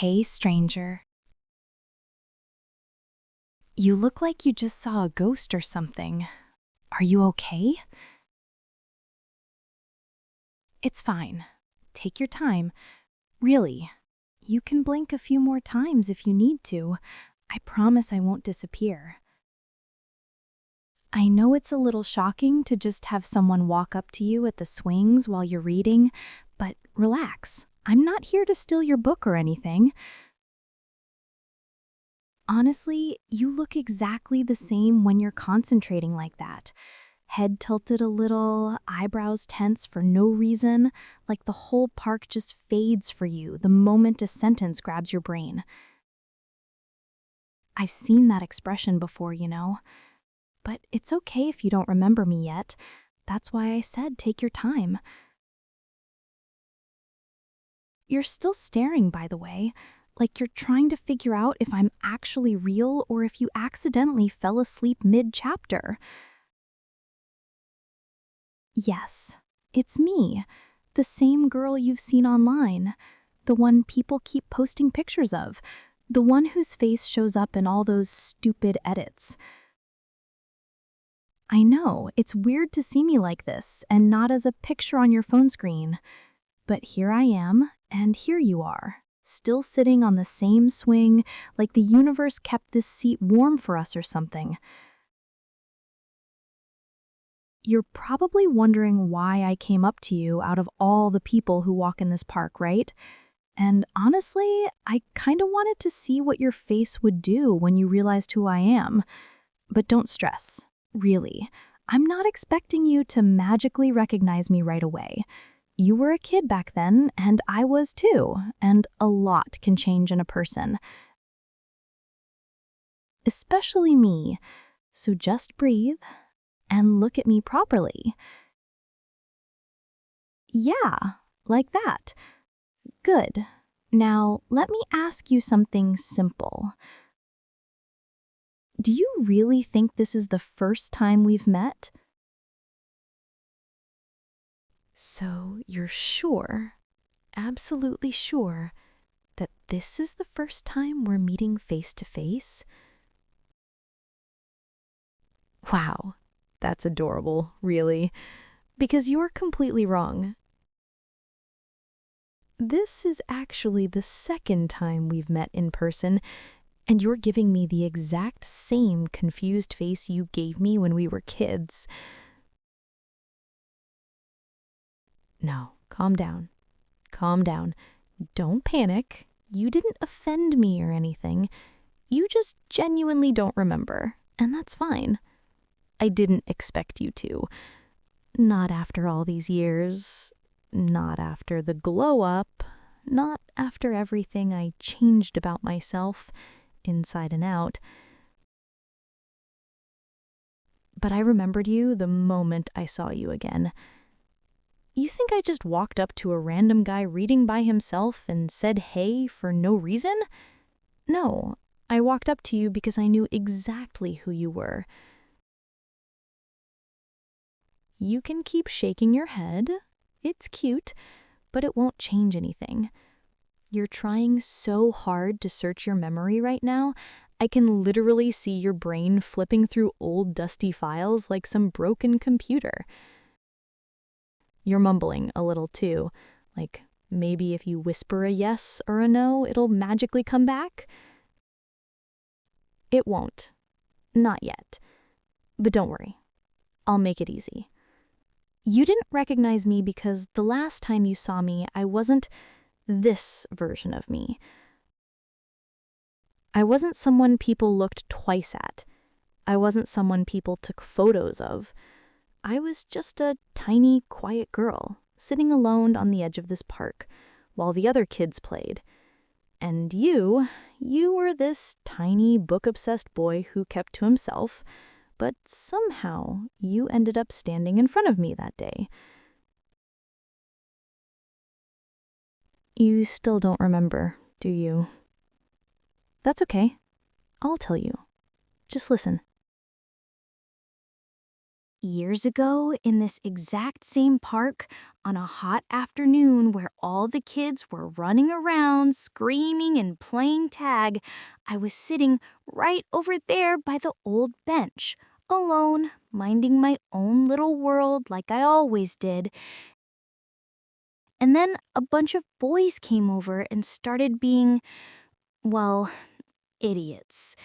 Hey, stranger. You look like you just saw a ghost or something. Are you okay? It's fine. Take your time. Really. You can blink a few more times if you need to. I promise I won't disappear. I know it's a little shocking to just have someone walk up to you at the swings while you're reading, but relax. I'm not here to steal your book or anything. Honestly, you look exactly the same when you're concentrating like that. Head tilted a little, eyebrows tense for no reason, like the whole park just fades for you the moment a sentence grabs your brain. I've seen that expression before, you know. But it's okay if you don't remember me yet. That's why I said take your time. You're still staring, by the way, like you're trying to figure out if I'm actually real or if you accidentally fell asleep mid-chapter. Yes, it's me, the same girl you've seen online, the one people keep posting pictures of, the one whose face shows up in all those stupid edits. I know, it's weird to see me like this and not as a picture on your phone screen. But here I am, and here you are, still sitting on the same swing, like the universe kept this seat warm for us or something. You're probably wondering why I came up to you out of all the people who walk in this park, right? And honestly, I kind of wanted to see what your face would do when you realized who I am. But don't stress, really. I'm not expecting you to magically recognize me right away. You were a kid back then, and I was too, and a lot can change in a person. Especially me. So just breathe and look at me properly. Yeah, like that. Good. Now, let me ask you something simple. Do you really think this is the first time we've met? So you're sure, absolutely sure, that this is the first time we're meeting face to face? Wow, that's adorable, really, because you're completely wrong. This is actually the second time we've met in person, and you're giving me the exact same confused face you gave me when we were kids. No, calm down. Calm down. Don't panic. You didn't offend me or anything. You just genuinely don't remember, and that's fine. I didn't expect you to. Not after all these years. Not after the glow up. Not after everything I changed about myself, inside and out. But I remembered you the moment I saw you again. You think I just walked up to a random guy reading by himself and said hey for no reason? No, I walked up to you because I knew exactly who you were. You can keep shaking your head. It's cute, but it won't change anything. You're trying so hard to search your memory right now, I can literally see your brain flipping through old dusty files like some broken computer. You're mumbling a little too, like maybe if you whisper a yes or a no, it'll magically come back? It won't. Not yet. But don't worry. I'll make it easy. You didn't recognize me because the last time you saw me, I wasn't this version of me. I wasn't someone people looked twice at. I wasn't someone people took photos of. I was just a tiny, quiet girl, sitting alone on the edge of this park, while the other kids played. And you were this tiny, book-obsessed boy who kept to himself, but somehow you ended up standing in front of me that day. You still don't remember, do you? That's okay. I'll tell you. Just listen. Years ago, in this exact same park, on a hot afternoon where all the kids were running around, screaming and playing tag, I was sitting right over there by the old bench, alone, minding my own little world like I always did. And then a bunch of boys came over and started being, well, idiots.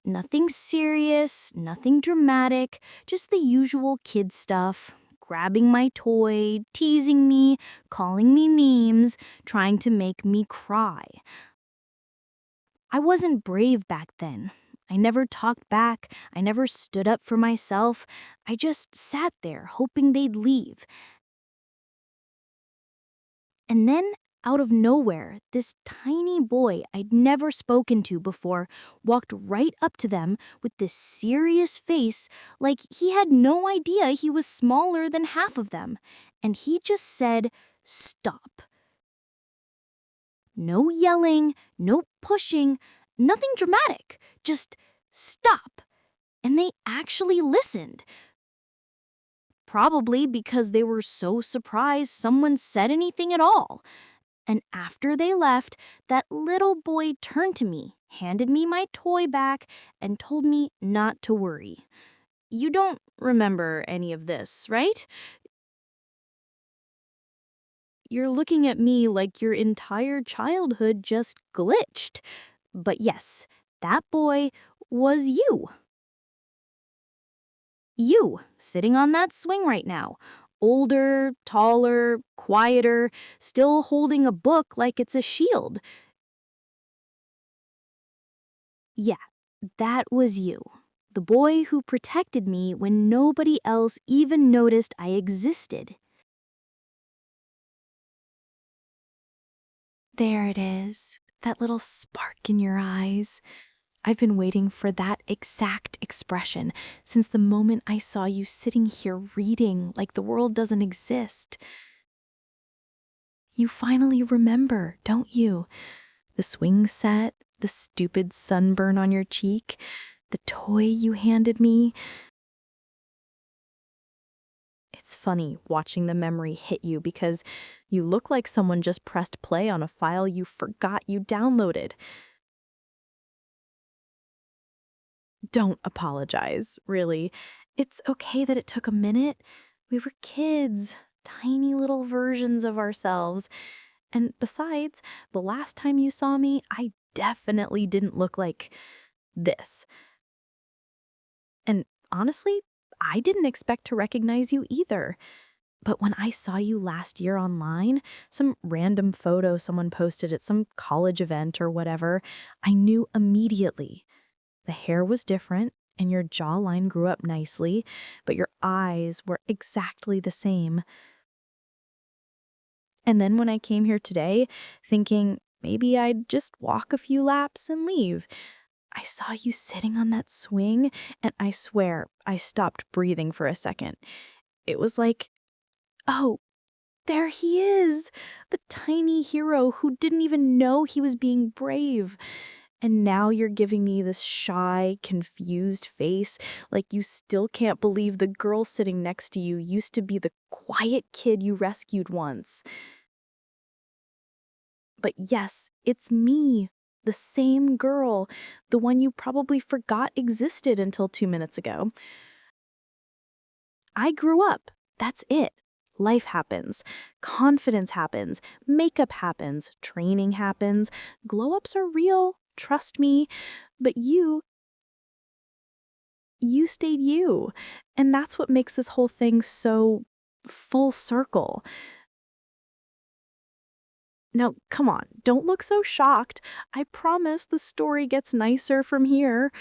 Nothing serious, nothing dramatic, just the usual kid stuff. Grabbing my toy, teasing me, calling me names, trying to make me cry. I wasn't brave back then. I never talked back. I never stood up for myself. I just sat there hoping they'd leave. And then, out of nowhere, this tiny boy I'd never spoken to before walked right up to them with this serious face, like he had no idea he was smaller than half of them. And he just said, "Stop." No yelling, no pushing, nothing dramatic. Just stop. And they actually listened. Probably because they were so surprised someone said anything at all. And after they left, that little boy turned to me, handed me my toy back, and told me not to worry. You don't remember any of this, right? You're looking at me like your entire childhood just glitched. But yes, that boy was you. You, sitting on that swing right now. Older, taller, quieter, still holding a book like it's a shield. Yeah, that was you. The boy who protected me when nobody else even noticed I existed. There it is, that little spark in your eyes. I've been waiting for that exact expression since the moment I saw you sitting here reading like the world doesn't exist. You finally remember, don't you? The swing set, the stupid sunburn on your cheek, the toy you handed me. It's funny watching the memory hit you because you look like someone just pressed play on a file you forgot you downloaded. Don't apologize, really. It's okay that it took a minute. We were kids, tiny little versions of ourselves. And besides, the last time you saw me, I definitely didn't look like this. And honestly, I didn't expect to recognize you either. But when I saw you last year online, some random photo someone posted at some college event or whatever, I knew immediately. The hair was different and your jawline grew up nicely, but your eyes were exactly the same. And then when I came here today, thinking maybe I'd just walk a few laps and leave, I saw you sitting on that swing, and I swear I stopped breathing for a second. It was like, oh, there he is, the tiny hero who didn't even know he was being brave. And now you're giving me this shy, confused face, like you still can't believe the girl sitting next to you used to be the quiet kid you rescued once. But yes, it's me, the same girl, the one you probably forgot existed until 2 minutes ago. I grew up. That's it. Life happens. Confidence happens. Makeup happens. Training happens. Glow-ups are real. Trust me. But you stayed you. And that's what makes this whole thing so full circle. Now, come on, don't look so shocked. I promise the story gets nicer from here.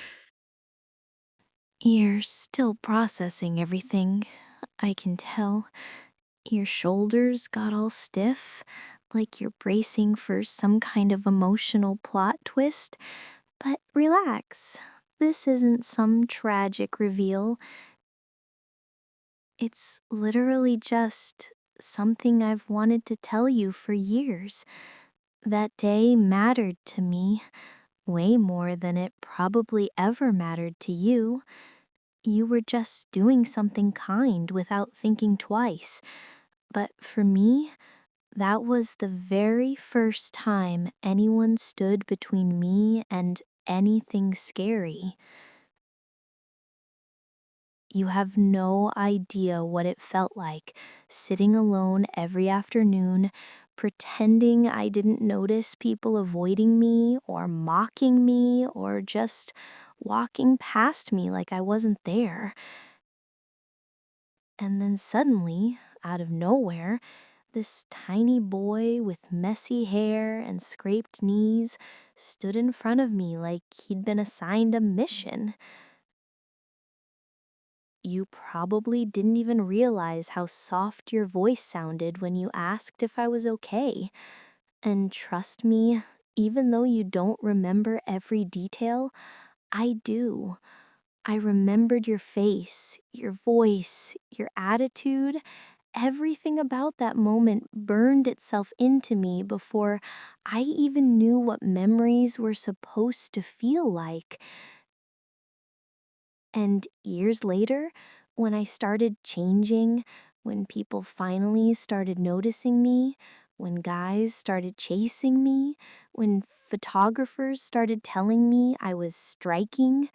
You're still processing everything, I can tell. Your shoulders got all stiff, like you're bracing for some kind of emotional plot twist. But relax, this isn't some tragic reveal. It's literally just something I've wanted to tell you for years. That day mattered to me way more than it probably ever mattered to you. you were just doing something kind without thinking twice. But for me, that was the very first time anyone stood between me and anything scary. You have no idea what it felt like sitting alone every afternoon, pretending I didn't notice people avoiding me or mocking me or just walking past me like I wasn't there. And then suddenly, out of nowhere, this tiny boy with messy hair and scraped knees stood in front of me like he'd been assigned a mission. You probably didn't even realize how soft your voice sounded when you asked if I was okay. And trust me, even though you don't remember every detail, I do. I remembered your face, your voice, your attitude. Everything about that moment burned itself into me before I even knew what memories were supposed to feel like. And years later, when I started changing, when people finally started noticing me, when guys started chasing me, when photographers started telling me I was striking,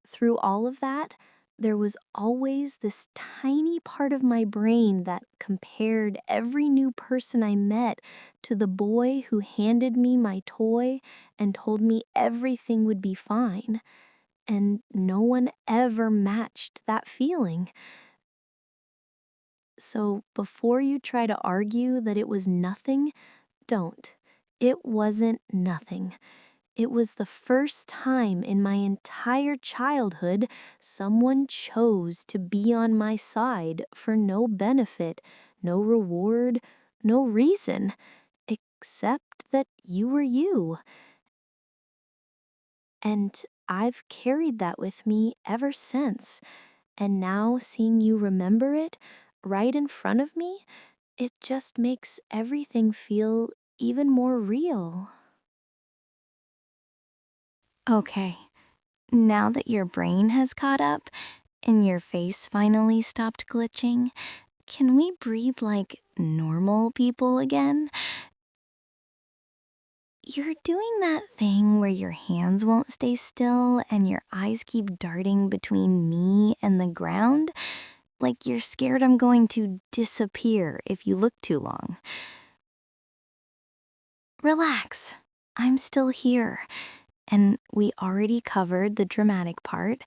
through all of that, there was always this tiny part of my brain that compared every new person I met to the boy who handed me my toy and told me everything would be fine. And no one ever matched that feeling. So before you try to argue that it was nothing, don't. It wasn't nothing. It was the first time in my entire childhood someone chose to be on my side for no benefit, no reward, no reason, except that you were you. And I've carried that with me ever since. And now seeing you remember it right in front of me, it just makes everything feel even more real. Okay, now that your brain has caught up and your face finally stopped glitching, can we breathe like normal people again? You're doing that thing where your hands won't stay still and your eyes keep darting between me and the ground, like you're scared I'm going to disappear if you look too long. Relax. I'm still here. And we already covered the dramatic part,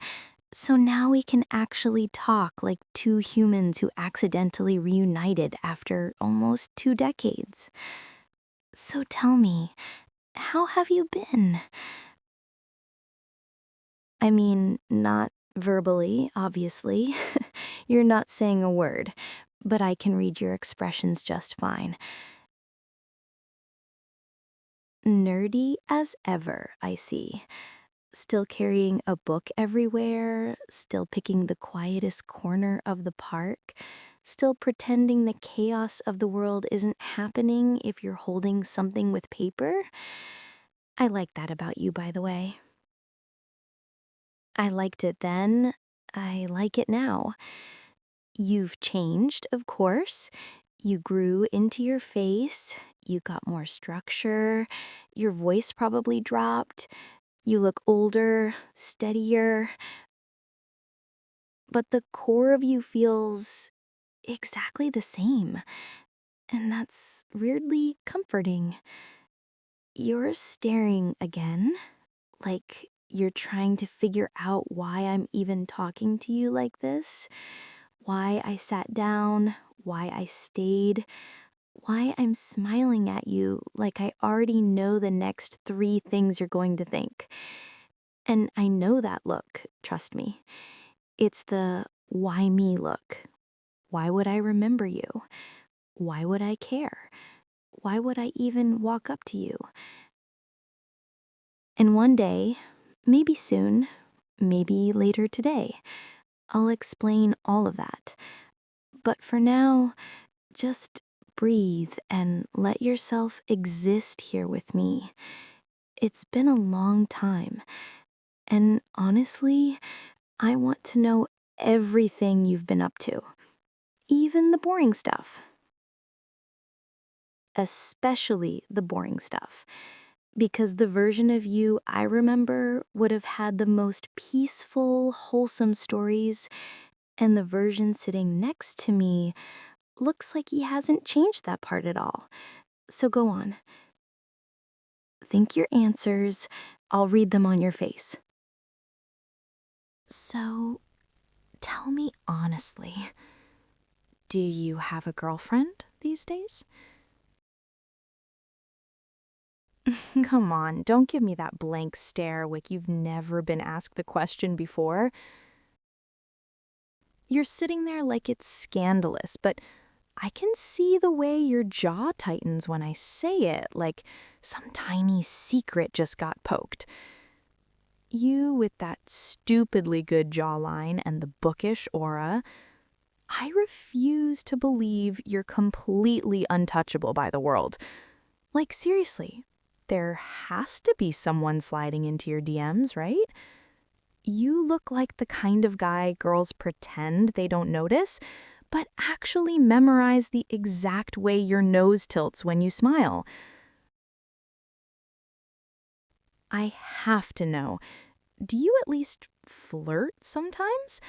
so now we can actually talk like two humans who accidentally reunited after almost 2 decades. So tell me, how have you been? I mean, not verbally, obviously. You're not saying a word, but I can read your expressions just fine. Nerdy as ever, I see. Still carrying a book everywhere, still picking the quietest corner of the park, still pretending the chaos of the world isn't happening if you're holding something with paper. I like that about you, by the way. I liked it then. I like it now. You've changed, of course. You grew into your face. You got more structure. Your voice probably dropped. You look older, steadier. But the core of you feels exactly the same. And that's weirdly comforting. You're staring again, like you're trying to figure out why I'm even talking to you like this, why I sat down, why I stayed, why I'm smiling at you like I already know the next 3 things you're going to think. And I know that look, trust me. It's the why me look. Why would I remember you? Why would I care? Why would I even walk up to you? And one day, maybe soon, maybe later today, I'll explain all of that. But for now, just breathe and let yourself exist here with me. It's been a long time, and honestly, I want to know everything you've been up to, even the boring stuff. Especially the boring stuff, because the version of you I remember would have had the most peaceful, wholesome stories, and the version sitting next to me looks like he hasn't changed that part at all. So go on. Think your answers. I'll read them on your face. So, tell me honestly, do you have a girlfriend these days? Come on, don't give me that blank stare like you've never been asked the question before. You're sitting there like it's scandalous, but I can see the way your jaw tightens when I say it, like some tiny secret just got poked. You with that stupidly good jawline and the bookish aura, I refuse to believe you're completely untouchable by the world. Like, seriously, there has to be someone sliding into your DMs, right? You look like the kind of guy girls pretend they don't notice, but actually memorize the exact way your nose tilts when you smile. I have to know, do you at least flirt sometimes?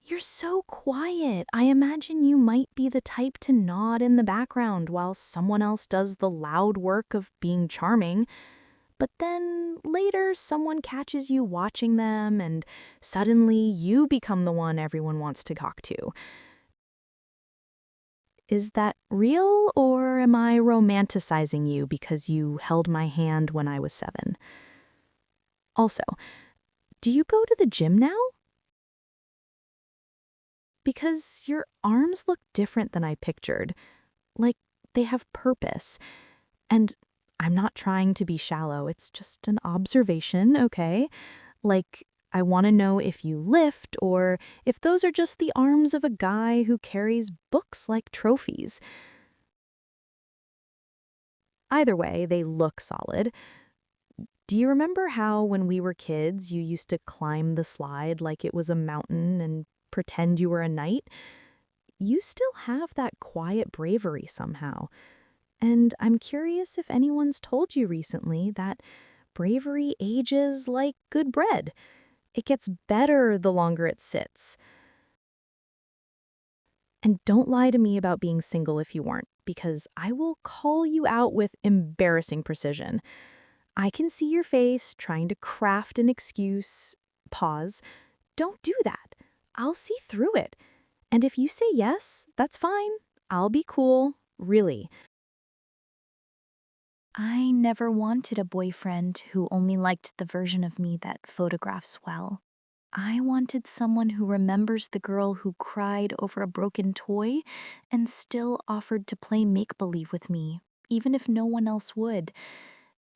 You're so quiet. I imagine you might be the type to nod in the background while someone else does the loud work of being charming. But then later someone catches you watching them and suddenly you become the one everyone wants to talk to. Is that real, or am I romanticizing you because you held my hand when I was 7? Also, do you go to the gym now? Because your arms look different than I pictured. Like they have purpose. And I'm not trying to be shallow, it's just an observation, okay? Like, I want to know if you lift or if those are just the arms of a guy who carries books like trophies. Either way, they look solid. Do you remember how when we were kids you used to climb the slide like it was a mountain and pretend you were a knight? You still have that quiet bravery somehow. And I'm curious if anyone's told you recently that bravery ages like good bread. It gets better the longer it sits. And don't lie to me about being single if you weren't, because I will call you out with embarrassing precision. I can see your face trying to craft an excuse. Pause. Don't do that. I'll see through it. And if you say yes, that's fine. I'll be cool. Really. I never wanted a boyfriend who only liked the version of me that photographs well. I wanted someone who remembers the girl who cried over a broken toy and still offered to play make-believe with me, even if no one else would.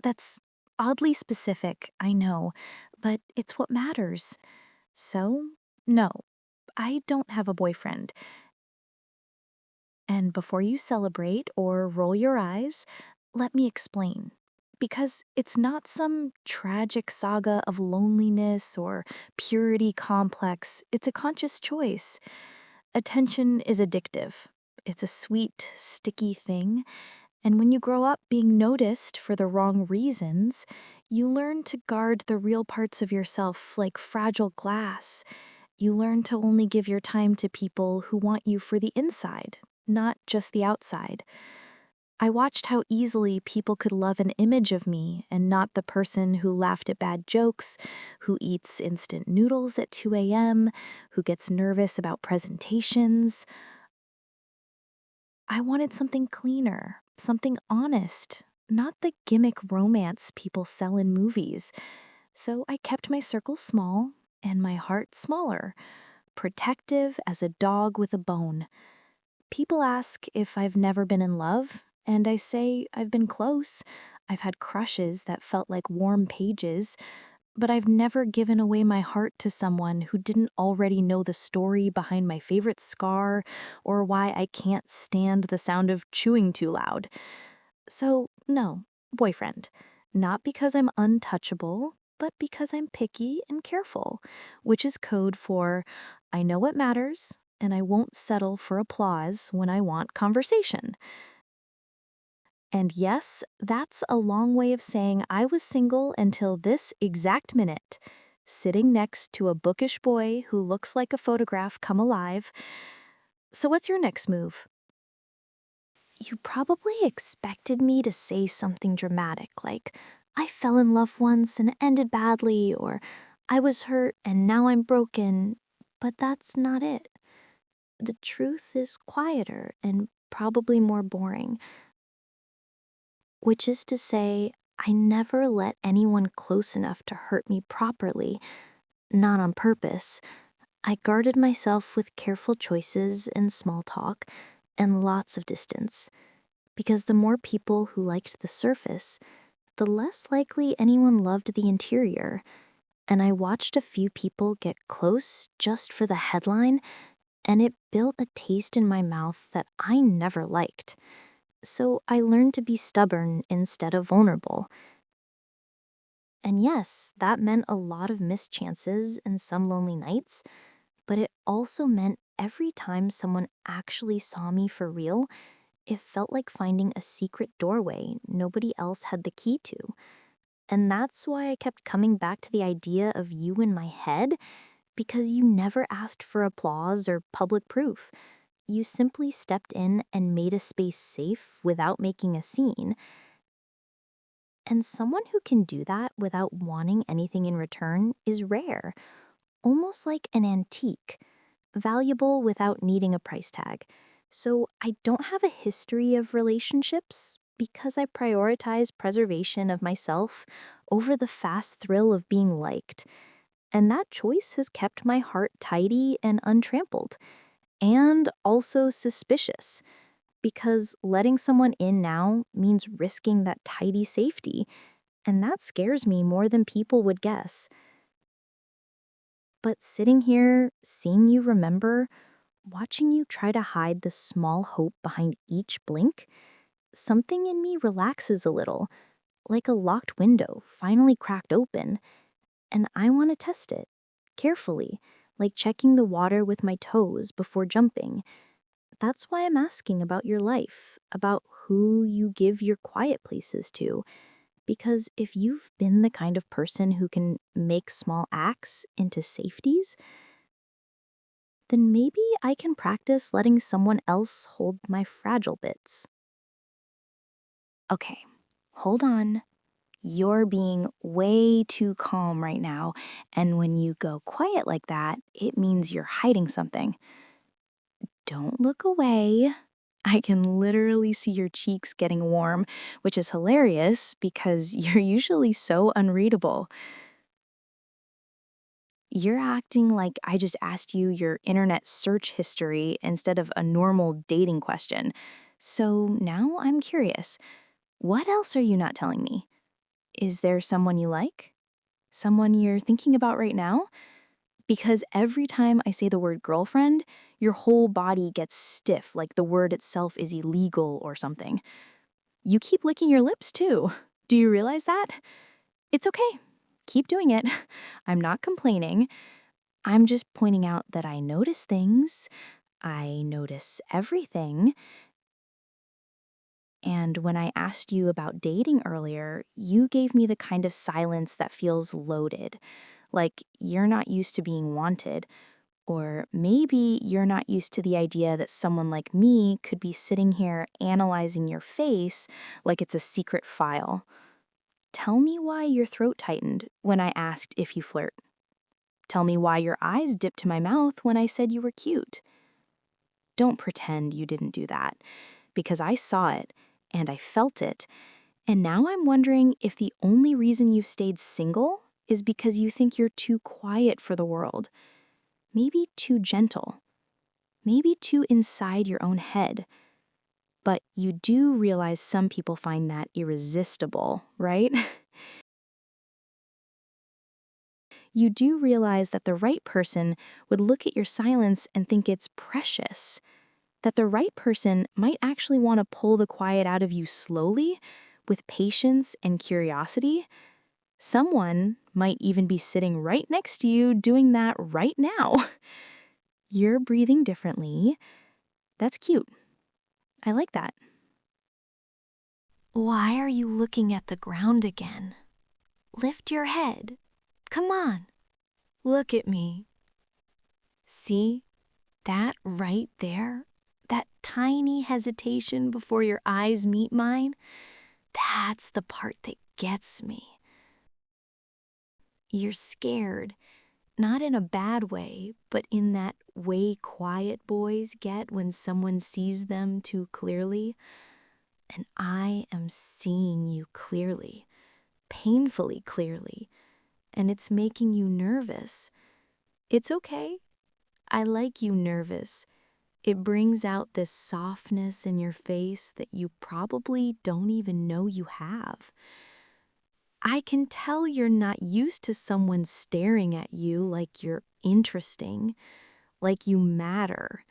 That's oddly specific, I know, but it's what matters. So, no, I don't have a boyfriend. And before you celebrate or roll your eyes, let me explain. Because it's not some tragic saga of loneliness or purity complex, it's a conscious choice. Attention is addictive. It's a sweet, sticky thing. And when you grow up being noticed for the wrong reasons, you learn to guard the real parts of yourself like fragile glass. You learn to only give your time to people who want you for the inside, not just the outside. I watched how easily people could love an image of me and not the person who laughed at bad jokes, who eats instant noodles at 2 a.m., who gets nervous about presentations. I wanted something cleaner, something honest, not the gimmick romance people sell in movies. So I kept my circle small and my heart smaller, protective as a dog with a bone. People ask if I've never been in love, and I say I've been close. I've had crushes that felt like warm pages, but I've never given away my heart to someone who didn't already know the story behind my favorite scar or why I can't stand the sound of chewing too loud. So, no, boyfriend. Not because I'm untouchable, but because I'm picky and careful, which is code for I know what matters, and I won't settle for applause when I want conversation. And yes, that's a long way of saying I was single until this exact minute, sitting next to a bookish boy who looks like a photograph come alive. So, what's your next move? You probably expected me to say something dramatic like, I fell in love once and it ended badly, or I was hurt and now I'm broken. But that's not it. The truth is quieter and probably more boring, which is to say, I never let anyone close enough to hurt me properly, not on purpose. I guarded myself with careful choices and small talk and lots of distance, because the more people who liked the surface, the less likely anyone loved the interior. And I watched a few people get close just for the headline, and it built a taste in my mouth that I never liked. So I learned to be stubborn instead of vulnerable. And yes, that meant a lot of missed chances and some lonely nights, but it also meant every time someone actually saw me for real, it felt like finding a secret doorway nobody else had the key to. And that's why I kept coming back to the idea of you in my head, because you never asked for applause or public proof. You simply stepped in and made a space safe without making a scene. And someone who can do that without wanting anything in return is rare, almost like an antique, valuable without needing a price tag. So I don't have a history of relationships because I prioritize preservation of myself over the fast thrill of being liked. And that choice has kept my heart tidy and untrampled, and also suspicious, because letting someone in now means risking that tidy safety, and that scares me more than people would guess. But sitting here, seeing you remember, watching you try to hide the small hope behind each blink, something in me relaxes a little, like a locked window finally cracked open, and I want to test it, carefully, like checking the water with my toes before jumping. That's why I'm asking about your life, about who you give your quiet places to. Because if you've been the kind of person who can make small acts into safeties, then maybe I can practice letting someone else hold my fragile bits. Okay, hold on. You're being way too calm right now, and when you go quiet like that, it means you're hiding something. Don't look away. I can literally see your cheeks getting warm, which is hilarious because you're usually so unreadable. You're acting like I just asked you your internet search history instead of a normal dating question. So now I'm curious. What else are you not telling me? Is there someone you like? Someone you're thinking about right now? Because every time I say the word girlfriend, your whole body gets stiff, like the word itself is illegal or something. You keep licking your lips too. Do you realize that? It's okay. Keep doing it. I'm not complaining. I'm just pointing out that I notice things. I notice everything. And when I asked you about dating earlier, you gave me the kind of silence that feels loaded, like you're not used to being wanted. Or maybe you're not used to the idea that someone like me could be sitting here analyzing your face like it's a secret file. Tell me why your throat tightened when I asked if you flirt. Tell me why your eyes dipped to my mouth when I said you were cute. Don't pretend you didn't do that, because I saw it and I felt it, and now I'm wondering if the only reason you've stayed single is because you think you're too quiet for the world. Maybe too gentle. Maybe too inside your own head. But you do realize some people find that irresistible, right? You do realize that the right person would look at your silence and think it's precious. That the right person might actually want to pull the quiet out of you slowly, with patience and curiosity. Someone might even be sitting right next to you doing that right now. You're breathing differently. That's cute. I like that. Why are you looking at the ground again? Lift your head. Come on. Look at me. See? That right there? That tiny hesitation before your eyes meet mine? That's the part that gets me. You're scared, not in a bad way, but in that way quiet boys get when someone sees them too clearly. And I am seeing you clearly, painfully clearly, and it's making you nervous. It's okay. I like you nervous. It brings out this softness in your face that you probably don't even know you have. I can tell you're not used to someone staring at you like you're interesting, like you matter,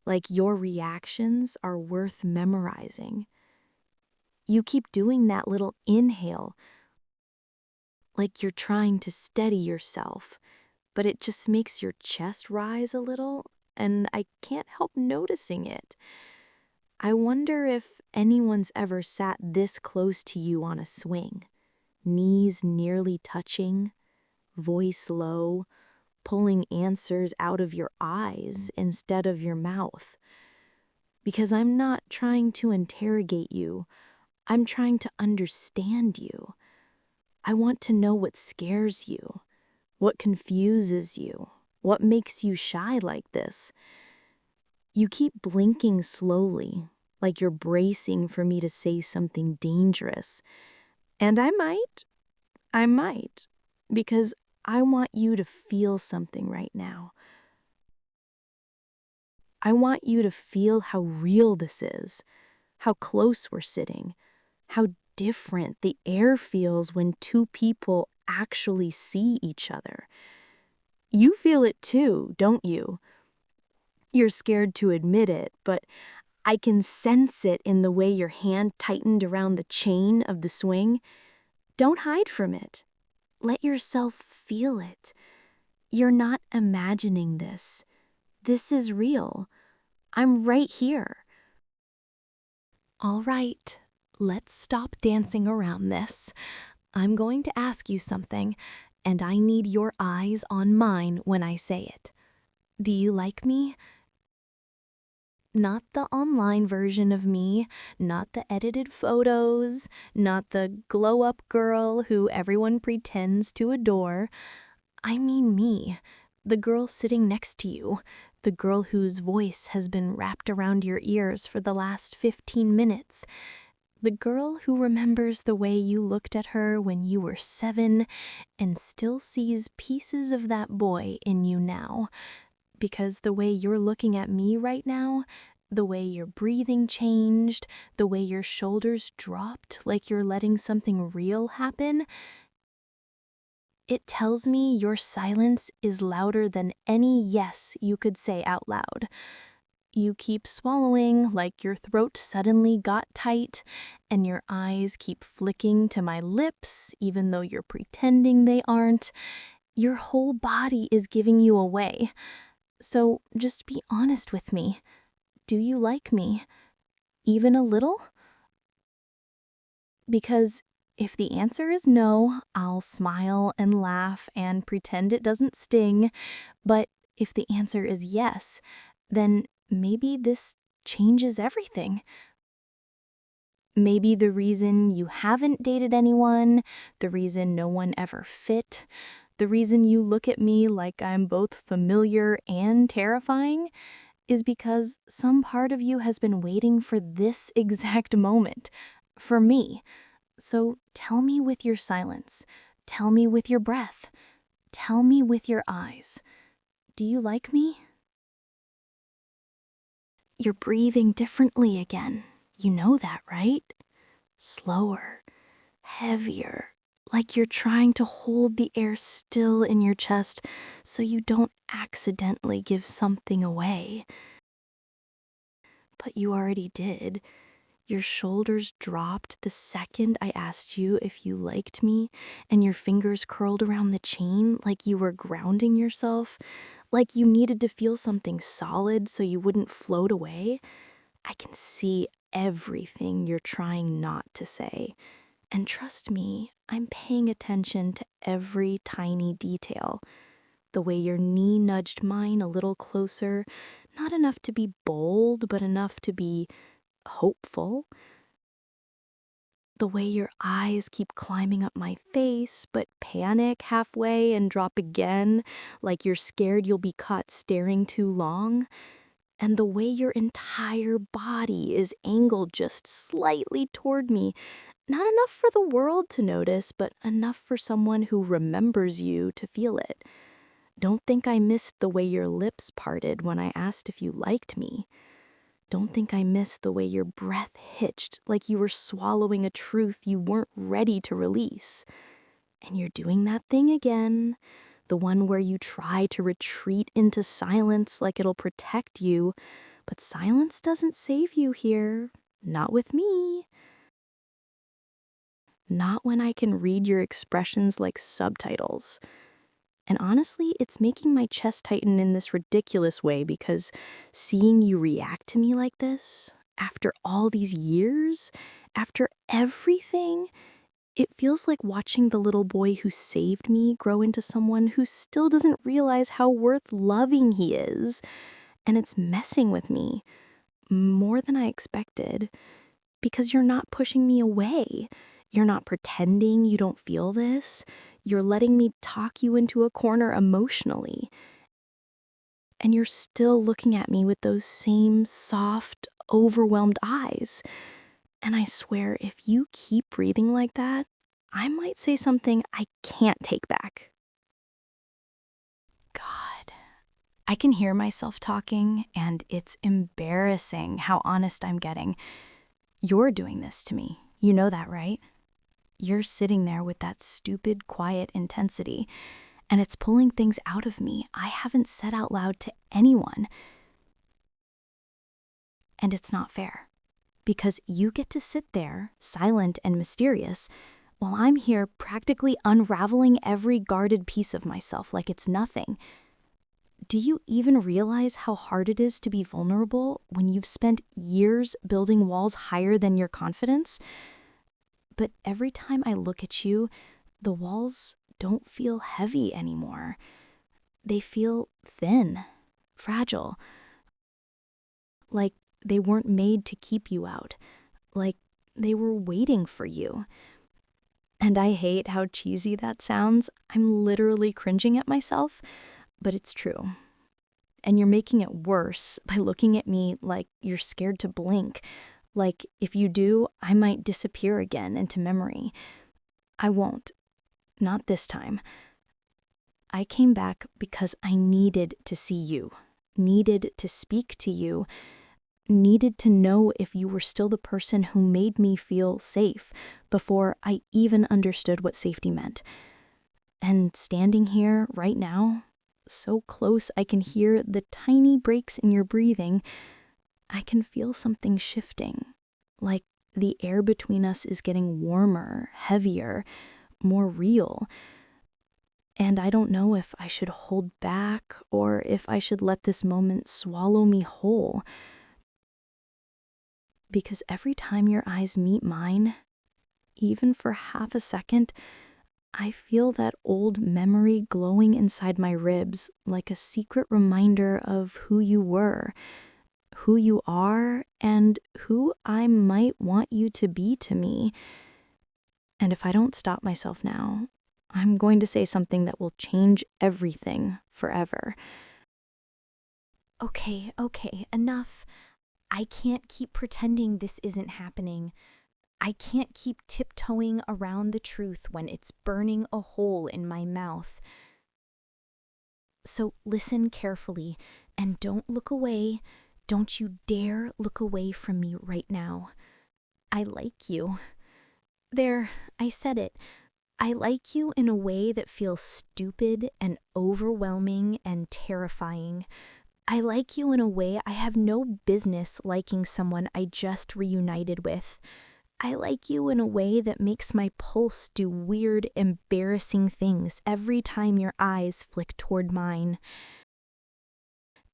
like your reactions are worth memorizing. You keep doing that little inhale, like you're trying to steady yourself, but it just makes your chest rise a little, and I can't help noticing it. I wonder if anyone's ever sat this close to you on a swing, knees nearly touching, voice low, pulling answers out of your eyes instead of your mouth. Because I'm not trying to interrogate you, I'm trying to understand you. I want to know what scares you, what confuses you, what makes you shy like this. You keep blinking slowly, like you're bracing for me to say something dangerous. And I might, because I want you to feel something right now. I want you to feel how real this is, how close we're sitting, how different the air feels when two people actually see each other. You feel it too, don't you? You're scared to admit it, but I can sense it in the way your hand tightened around the chain of the swing. Don't hide from it. Let yourself feel it. You're not imagining this. This is real. I'm right here. All right, let's stop dancing around this. I'm going to ask you something, and I need your eyes on mine when I say it. Do you like me? Not the online version of me, not the edited photos, not the glow-up girl who everyone pretends to adore. I mean me, the girl sitting next to you, the girl whose voice has been wrapped around your ears for the last 15 minutes, the girl who remembers the way you looked at her when you were 7 and still sees pieces of that boy in you now. Because the way you're looking at me right now, the way your breathing changed, the way your shoulders dropped like you're letting something real happen, it tells me your silence is louder than any yes you could say out loud. You keep swallowing like your throat suddenly got tight, and your eyes keep flicking to my lips even though you're pretending they aren't. Your whole body is giving you away. So just be honest with me. Do you like me? Even a little? Because if the answer is no, I'll smile and laugh and pretend it doesn't sting. But if the answer is yes, then maybe this changes everything. Maybe the reason you haven't dated anyone, the reason no one ever fit, the reason you look at me like I'm both familiar and terrifying is because some part of you has been waiting for this exact moment, for me. So tell me with your silence, tell me with your breath, tell me with your eyes. Do you like me? You're breathing differently again. You know that, right? Slower, heavier, like you're trying to hold the air still in your chest so you don't accidentally give something away. But you already did. Your shoulders dropped the second I asked you if you liked me, and your fingers curled around the chain like you were grounding yourself, like you needed to feel something solid so you wouldn't float away. I can see everything you're trying not to say. And trust me, I'm paying attention to every tiny detail. The way your knee nudged mine a little closer, not enough to be bold, but enough to be hopeful. The way your eyes keep climbing up my face, but panic halfway and drop again, like you're scared you'll be caught staring too long. And the way your entire body is angled just slightly toward me, not enough for the world to notice, but enough for someone who remembers you to feel it. Don't think I missed the way your lips parted when I asked if you liked me. Don't think I missed the way your breath hitched like you were swallowing a truth you weren't ready to release. And you're doing that thing again, the one where you try to retreat into silence like it'll protect you, but silence doesn't save you here. Not with me. Not when I can read your expressions like subtitles. And honestly, it's making my chest tighten in this ridiculous way because seeing you react to me like this, after all these years, after everything, it feels like watching the little boy who saved me grow into someone who still doesn't realize how worth loving he is. And it's messing with me more than I expected because you're not pushing me away. You're not pretending you don't feel this. You're letting me talk you into a corner emotionally. And you're still looking at me with those same soft, overwhelmed eyes. And I swear, if you keep breathing like that, I might say something I can't take back. God, I can hear myself talking, and it's embarrassing how honest I'm getting. You're doing this to me. You know that, right? You're sitting there with that stupid, quiet intensity, and it's pulling things out of me I haven't said out loud to anyone. And it's not fair, because you get to sit there, silent and mysterious, while I'm here practically unraveling every guarded piece of myself like it's nothing. Do you even realize how hard it is to be vulnerable when you've spent years building walls higher than your confidence? But every time I look at you, the walls don't feel heavy anymore. They feel thin, fragile, like they weren't made to keep you out, like they were waiting for you. And I hate how cheesy that sounds. I'm literally cringing at myself, but it's true. And you're making it worse by looking at me like you're scared to blink. Like, if you do, I might disappear again into memory. I won't. Not this time. I came back because I needed to see you, needed to speak to you, needed to know if you were still the person who made me feel safe before I even understood what safety meant. And standing here right now, so close I can hear the tiny breaks in your breathing, I can feel something shifting, like the air between us is getting warmer, heavier, more real. And I don't know if I should hold back or if I should let this moment swallow me whole. Because every time your eyes meet mine, even for half a second, I feel that old memory glowing inside my ribs like a secret reminder of who you were, who you are, and who I might want you to be to me. And if I don't stop myself now, I'm going to say something that will change everything forever. Okay, enough. I can't keep pretending this isn't happening. I can't keep tiptoeing around the truth when it's burning a hole in my mouth. So listen carefully and don't look away. Don't you dare look away from me right now. I like you. There, I said it. I like you in a way that feels stupid and overwhelming and terrifying. I like you in a way I have no business liking someone I just reunited with. I like you in a way that makes my pulse do weird, embarrassing things every time your eyes flick toward mine.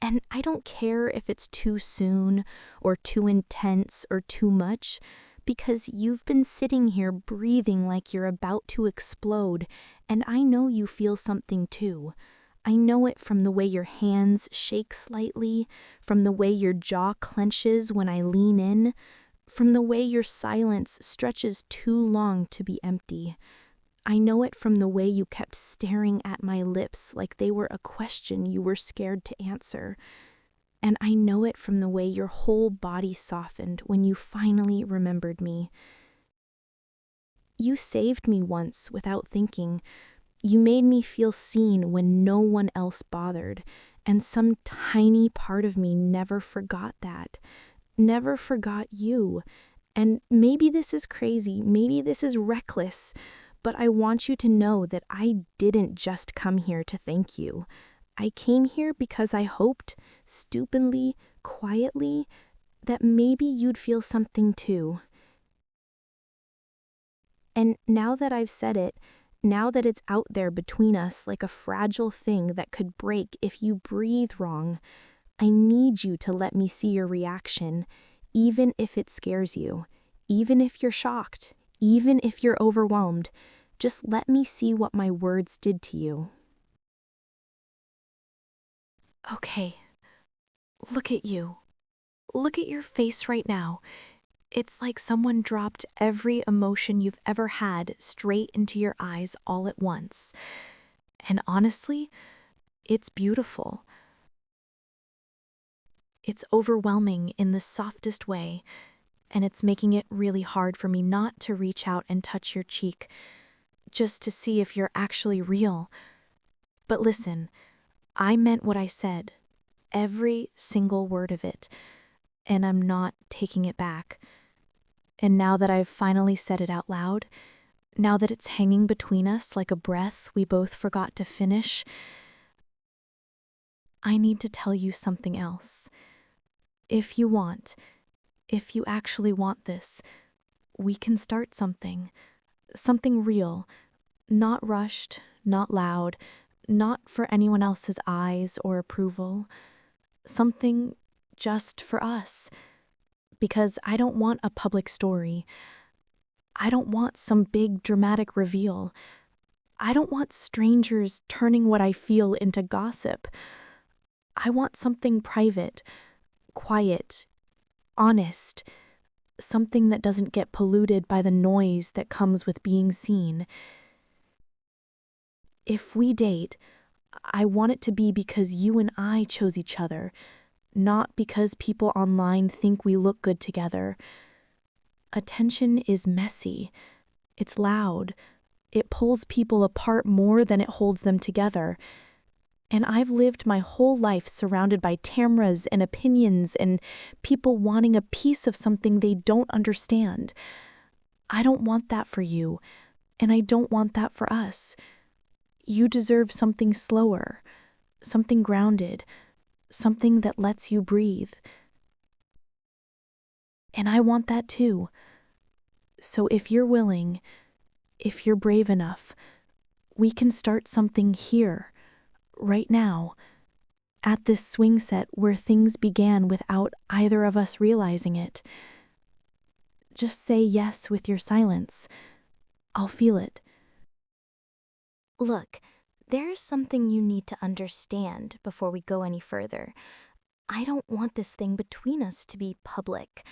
And I don't care if it's too soon or too intense or too much, because you've been sitting here breathing like you're about to explode, and I know you feel something too. I know it from the way your hands shake slightly, from the way your jaw clenches when I lean in, from the way your silence stretches too long to be empty. I know it from the way you kept staring at my lips like they were a question you were scared to answer. And I know it from the way your whole body softened when you finally remembered me. You saved me once without thinking. You made me feel seen when no one else bothered, and some tiny part of me never forgot that. Never forgot you. And maybe this is crazy, maybe this is reckless, but I want you to know that I didn't just come here to thank you. I came here because I hoped, stupidly, quietly, that maybe you'd feel something too. And now that I've said it, now that it's out there between us like a fragile thing that could break if you breathe wrong, I need you to let me see your reaction, even if it scares you, even if you're shocked, even if you're overwhelmed. Just let me see what my words did to you. Okay, look at you. Look at your face right now. It's like someone dropped every emotion you've ever had straight into your eyes all at once. And honestly, it's beautiful. It's overwhelming in the softest way, and it's making it really hard for me not to reach out and touch your cheek, just to see if you're actually real. But listen, I meant what I said, every single word of it, and I'm not taking it back. And now that I've finally said it out loud, now that it's hanging between us like a breath we both forgot to finish, I need to tell you something else. If you want, if you actually want this, we can start something. Something real, not rushed, not loud, not for anyone else's eyes or approval. Something just for us. Because I don't want a public story. I don't want some big dramatic reveal. I don't want strangers turning what I feel into gossip. I want something private, quiet, honest, something that doesn't get polluted by the noise that comes with being seen. If we date, I want it to be because you and I chose each other, not because people online think we look good together. Attention is messy. It's loud. It pulls people apart more than it holds them together. And I've lived my whole life surrounded by cameras and opinions and people wanting a piece of something they don't understand. I don't want that for you, and I don't want that for us. You deserve something slower, something grounded, something that lets you breathe. And I want that too. So if you're willing, if you're brave enough, we can start something here, right now, at this swing set where things began without either of us realizing it. Just say yes with your silence. I'll feel it. Look, there's something you need to understand before we go any further. I don't want this thing between us to be public.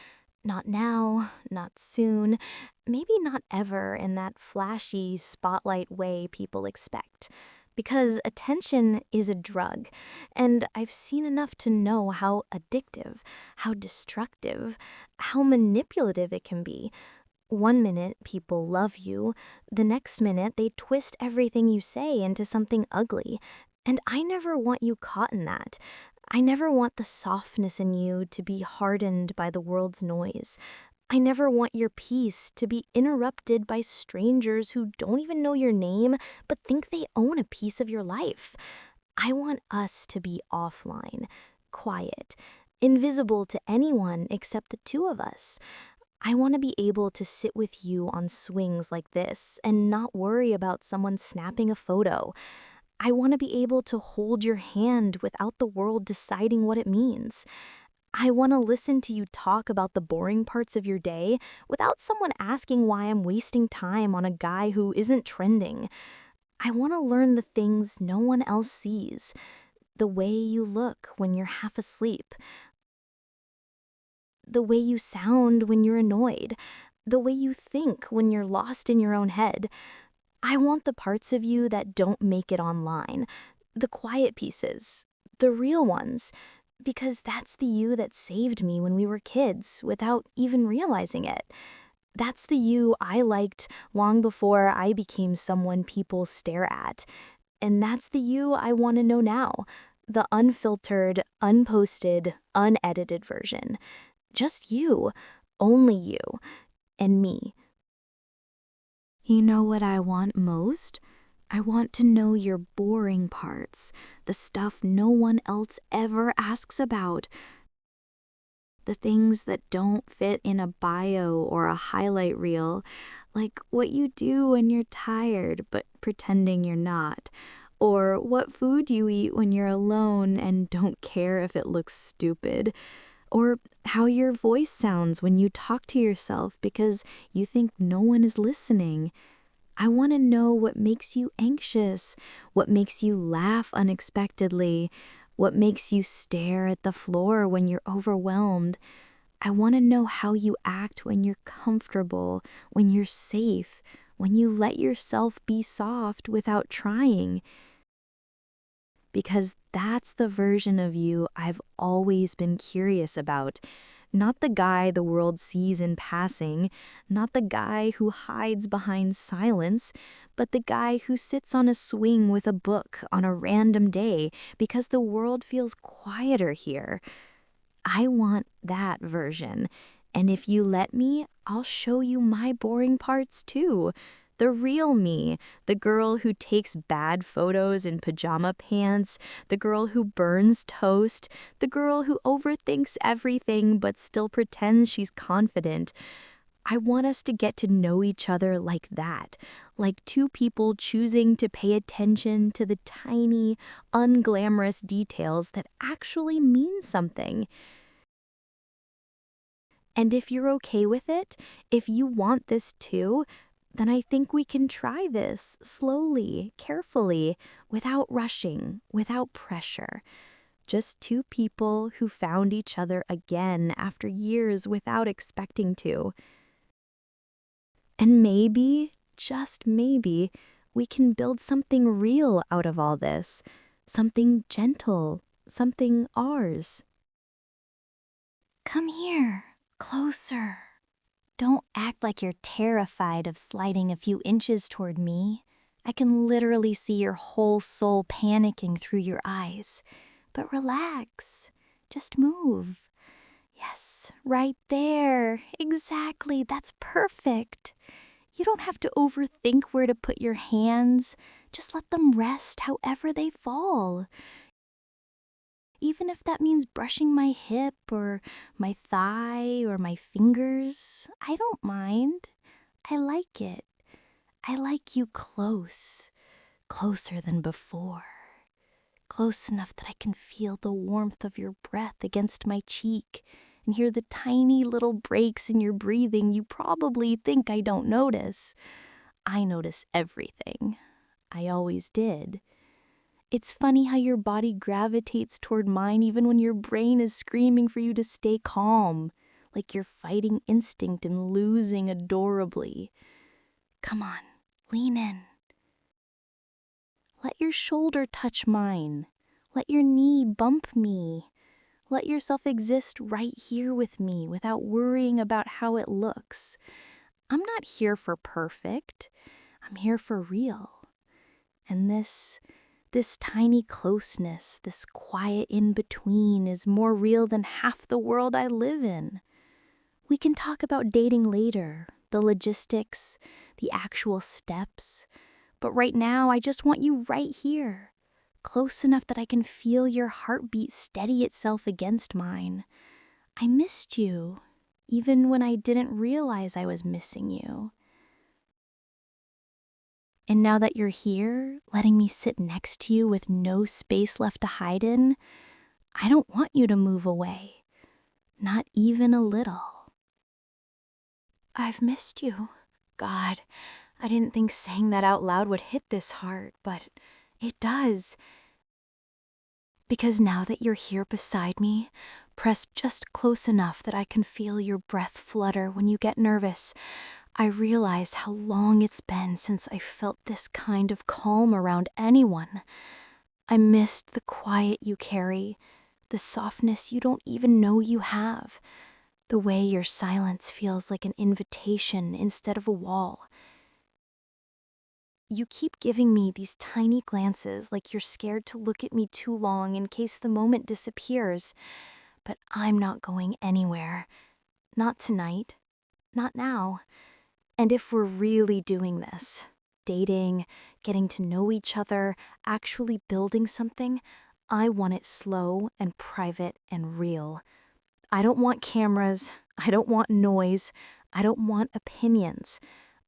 Not now, not soon, maybe not ever in that flashy spotlight way people expect. Because attention is a drug, and I've seen enough to know how addictive, how destructive, how manipulative it can be. One minute people love you, the next minute they twist everything you say into something ugly. And I never want you caught in that. I never want the softness in you to be hardened by the world's noise. I never want your peace to be interrupted by strangers who don't even know your name but think they own a piece of your life. I want us to be offline, quiet, invisible to anyone except the two of us. I want to be able to sit with you on swings like this and not worry about someone snapping a photo. I want to be able to hold your hand without the world deciding what it means. I want to listen to you talk about the boring parts of your day without someone asking why I'm wasting time on a guy who isn't trending. I want to learn the things no one else sees. The way you look when you're half asleep. The way you sound when you're annoyed. The way you think when you're lost in your own head. I want the parts of you that don't make it online. The quiet pieces. The real ones. Because that's the you that saved me when we were kids without even realizing it. That's the you I liked long before I became someone people stare at. And that's the you I want to know now. The unfiltered, unposted, unedited version. Just you, only you, and me. You know what I want most? I want to know your boring parts, the stuff no one else ever asks about, the things that don't fit in a bio or a highlight reel, like what you do when you're tired but pretending you're not, or what food you eat when you're alone and don't care if it looks stupid, or how your voice sounds when you talk to yourself because you think no one is listening. I want to know what makes you anxious, what makes you laugh unexpectedly, what makes you stare at the floor when you're overwhelmed. I want to know how you act when you're comfortable, when you're safe, when you let yourself be soft without trying. Because that's the version of you I've always been curious about. Not the guy the world sees in passing, not the guy who hides behind silence, but the guy who sits on a swing with a book on a random day because the world feels quieter here. I want that version, and if you let me, I'll show you my boring parts too. The real me, the girl who takes bad photos in pajama pants, the girl who burns toast, the girl who overthinks everything but still pretends she's confident. I want us to get to know each other like that, like two people choosing to pay attention to the tiny, unglamorous details that actually mean something. And if you're okay with it, if you want this too, then I think we can try this slowly, carefully, without rushing, without pressure. Just two people who found each other again after years without expecting to. And maybe, just maybe, we can build something real out of all this. Something gentle, something ours. Come here, closer. Don't act like you're terrified of sliding a few inches toward me. I can literally see your whole soul panicking through your eyes. But relax. Just move. Yes, right there. Exactly. That's perfect. You don't have to overthink where to put your hands. Just let them rest however they fall. Even if that means brushing my hip or my thigh or my fingers, I don't mind. I like it. I like you close, closer than before. Close enough that I can feel the warmth of your breath against my cheek and hear the tiny little breaks in your breathing you probably think I don't notice. I notice everything. I always did. It's funny how your body gravitates toward mine even when your brain is screaming for you to stay calm, like you're fighting instinct and losing adorably. Come on, lean in. Let your shoulder touch mine. Let your knee bump me. Let yourself exist right here with me without worrying about how it looks. I'm not here for perfect. I'm here for real. And this tiny closeness, this quiet in-between is more real than half the world I live in. We can talk about dating later, the logistics, the actual steps. But right now, I just want you right here, close enough that I can feel your heartbeat steady itself against mine. I missed you, even when I didn't realize I was missing you. And now that you're here, letting me sit next to you with no space left to hide in, I don't want you to move away. Not even a little. I've missed you. God, I didn't think saying that out loud would hit this hard, but it does. Because now that you're here beside me, pressed just close enough that I can feel your breath flutter when you get nervous, I realize how long it's been since I felt this kind of calm around anyone. I missed the quiet you carry, the softness you don't even know you have, the way your silence feels like an invitation instead of a wall. You keep giving me these tiny glances like you're scared to look at me too long in case the moment disappears. But I'm not going anywhere. Not tonight. Not now. And if we're really doing this, dating, getting to know each other, actually building something, I want it slow and private and real. I don't want cameras. I don't want noise. I don't want opinions.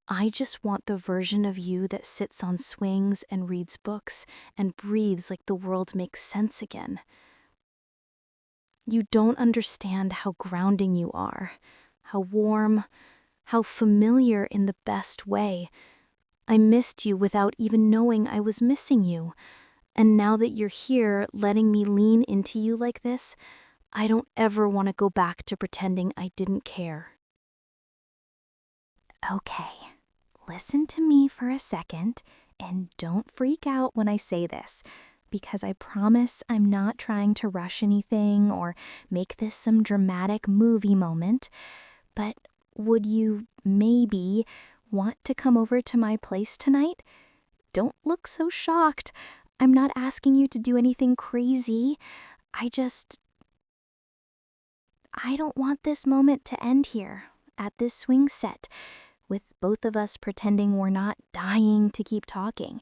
I just want the version of you that sits on swings and reads books and breathes like the world makes sense again. You don't understand how grounding you are, how warm, how familiar in the best way. I missed you without even knowing I was missing you. And now that you're here, letting me lean into you like this, I don't ever want to go back to pretending I didn't care. Okay, listen to me for a second, and don't freak out when I say this, because I promise I'm not trying to rush anything or make this some dramatic movie moment. But would you maybe want to come over to my place tonight? Don't look so shocked. I'm not asking you to do anything crazy. I don't want this moment to end here, at this swing set, with both of us pretending we're not dying to keep talking.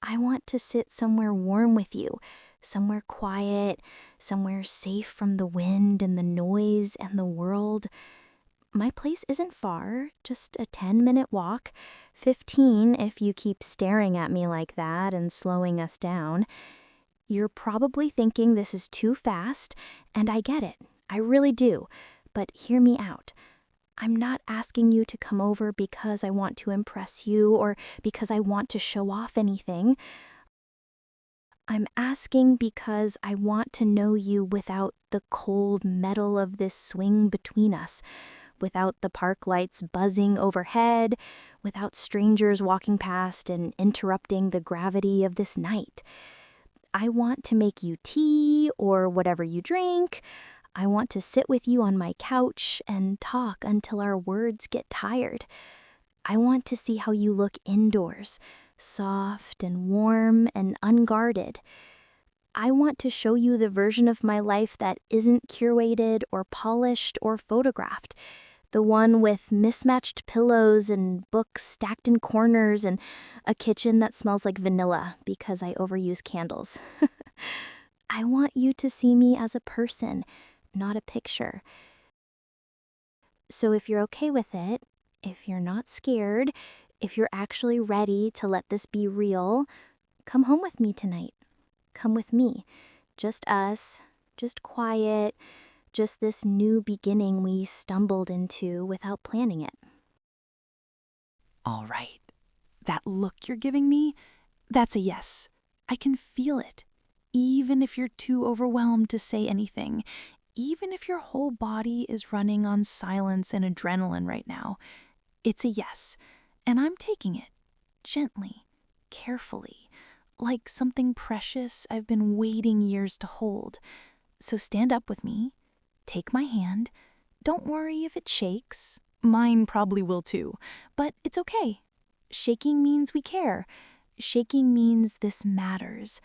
I want to sit somewhere warm with you, somewhere quiet, somewhere safe from the wind and the noise and the world. My place isn't far, just a 10-minute walk, 15 if you keep staring at me like that and slowing us down. You're probably thinking this is too fast, and I get it. I really do. But hear me out. I'm not asking you to come over because I want to impress you or because I want to show off anything. I'm asking because I want to know you without the cold metal of this swing between us, without the park lights buzzing overhead, without strangers walking past and interrupting the gravity of this night. I want to make you tea or whatever you drink. I want to sit with you on my couch and talk until our words get tired. I want to see how you look indoors, soft and warm and unguarded. I want to show you the version of my life that isn't curated or polished or photographed. The one with mismatched pillows and books stacked in corners and a kitchen that smells like vanilla because I overuse candles. I want you to see me as a person, not a picture. So if you're okay with it, if you're not scared, if you're actually ready to let this be real, come home with me tonight. Come with me. Just us, just quiet, just this new beginning we stumbled into without planning it. All right. That look you're giving me, that's a yes. I can feel it. Even if you're too overwhelmed to say anything, even if your whole body is running on silence and adrenaline right now, it's a yes. And I'm taking it gently, carefully, like something precious I've been waiting years to hold. So stand up with me, take my hand. Don't worry if it shakes. Mine probably will too, but it's okay. Shaking means we care. Shaking means this matters.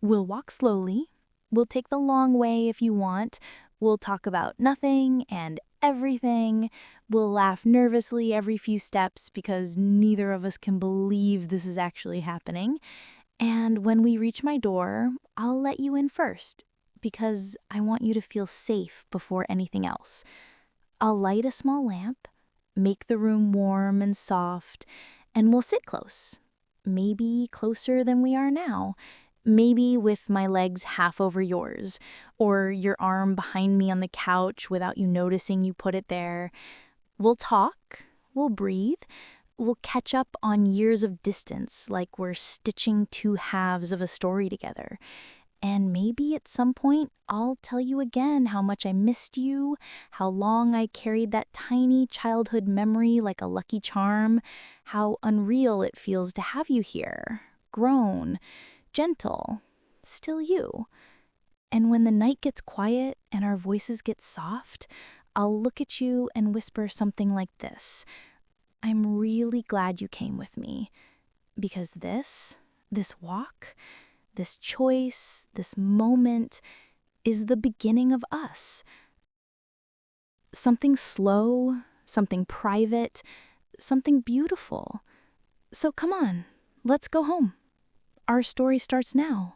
We'll walk slowly. We'll take the long way if you want. We'll talk about nothing and everything. We'll laugh nervously every few steps because neither of us can believe this is actually happening. And when we reach my door, I'll let you in first because I want you to feel safe before anything else. I'll light a small lamp. make the room warm and soft, and we'll sit close. Maybe closer than we are now. Maybe with my legs half over yours, or your arm behind me on the couch without you noticing you put it there. We'll talk, we'll breathe, we'll catch up on years of distance like we're stitching two halves of a story together. And maybe at some point, I'll tell you again how much I missed you, how long I carried that tiny childhood memory like a lucky charm, how unreal it feels to have you here, grown, gentle, still you. And when the night gets quiet and our voices get soft, I'll look at you and whisper something like this. I'm really glad you came with me, because this walk, this choice, this moment is the beginning of us. Something slow, something private, something beautiful. So come on, let's go home. Our story starts now.